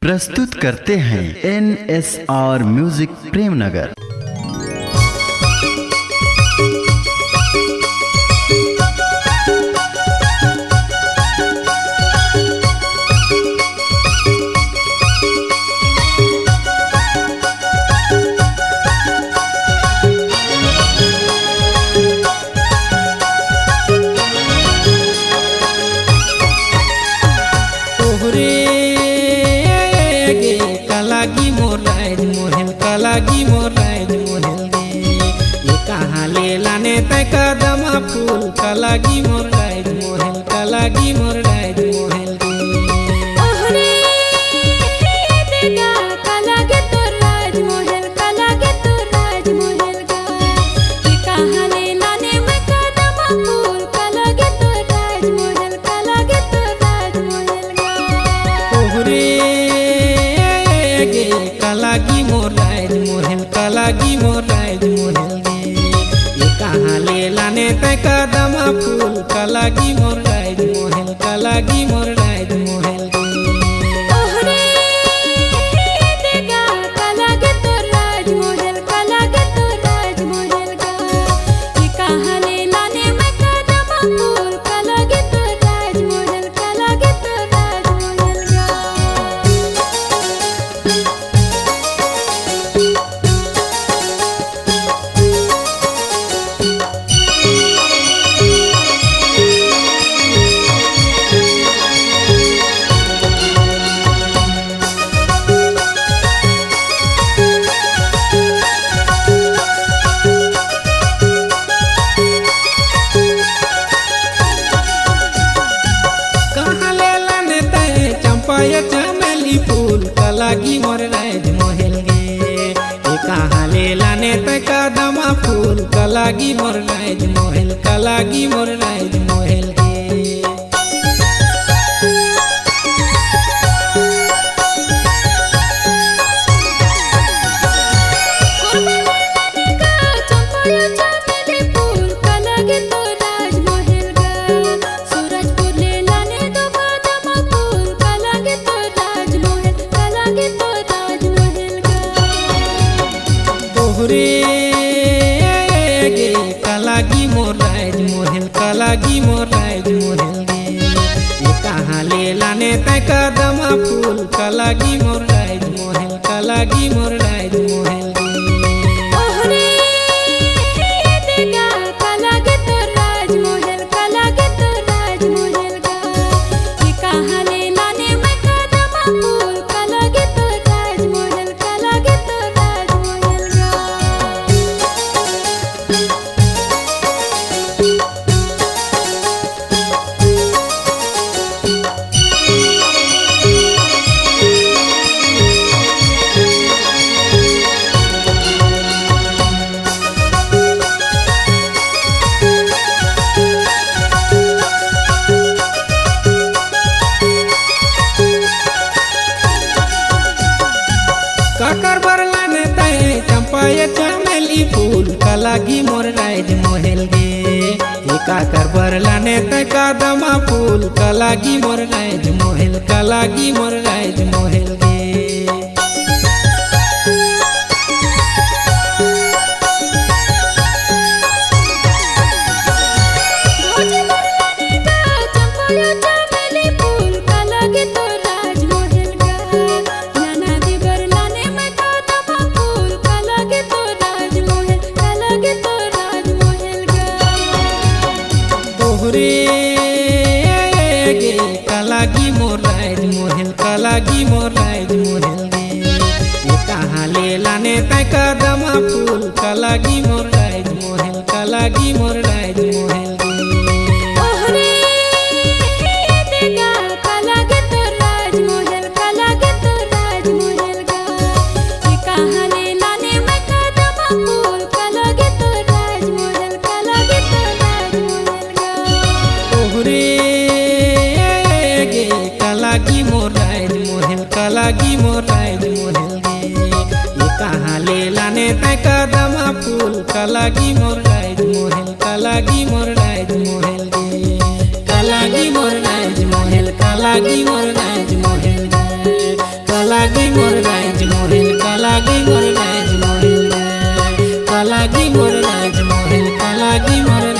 प्रस्तुत करते हैं NSR म्यूजिक प्रेमनगर। लागी मोर राज मोहल गे ये कहाँ ले लाने तय कदमा फूल का लागी मोर राज मोहल का लागी मोर राज मोहल गे ओहरे देगा का लागे तोर राज मोहल का लागे तोर राज मोहल गा ये कहाँ ले लाने में कदमा फूल का लागे तोर राज मोहल का लागे तोर राज मोहल गा ओहरे गे का लागी मोर का लागी मोर राज मोहल गे ये कहाँ ले लाने तय कदमा फूल का लागी मोर राज मोहल का लागी मोर राज मोहल गे ओहरे देगा का लागे तोर राज मोहल का लागे तोर राज मोहल गा ये कहाँ ले लाने में कदमा फूल का लागे तोर राज मोहल का लागे तोर राज मोहल गा चमेली फूल का लागी मोर राज मोहल गे ये कहाँ ले लाने तय कदमा फूल का लागी मोर राज मोहल का लागी मोर राज मोहल गे गे का लागी मोर राज मोहल का लागी मोर राज मोहल गे ये कहाँ ले लाने तय कदमा फूल का लागी मोर राज मोहल का लागी मोर राज मोहल गे ओहरे देगा का लागे तोर राज मोहल का लागे तोर राज मोहल गा ये कहाँ ले लाने में कदमा फूल का लागे तोर राज मोहल का लागे तोर राज मोहल गा काकर बरलाने तय चंपाया चमेली फूल का लागी मोर राज मोहल गे ये काकर बरलाने तय कदमा फूल का लागी मोर राज मोहल का लागी मोर राज मोहल गे गे का लागी मोर राज मोहल का लागी मोर राज मोहल गे ये कहाँ ले लाने तय कदमा फूल का लागी मोर राज मोहल का लागी मोर राज मोहल गे ओहरे देगा का लागे तोर राज मोहल का लागे तोर राज मोहल गा ये कहाँ ले लाने में कदमा फूल का लागे तोर राज मोहल का लागे तोर राज मोहल गा ओहरे गे का लागी मोर राज मोहल का लागी मोर राज मोहल गे ये कहाँ ले लाने तय कदमा फूल का लागी मोर राज मोहल का लागी मोर राज मोहल गे का लागी मोर राज मोहल का लागी मोर राज मोहल गे কালাগি মোর রাইজ মোহেল কালাগি মোর রাইজ মোহেল গে কালাগি মোর রাইজ মোহেল কালাগি মোর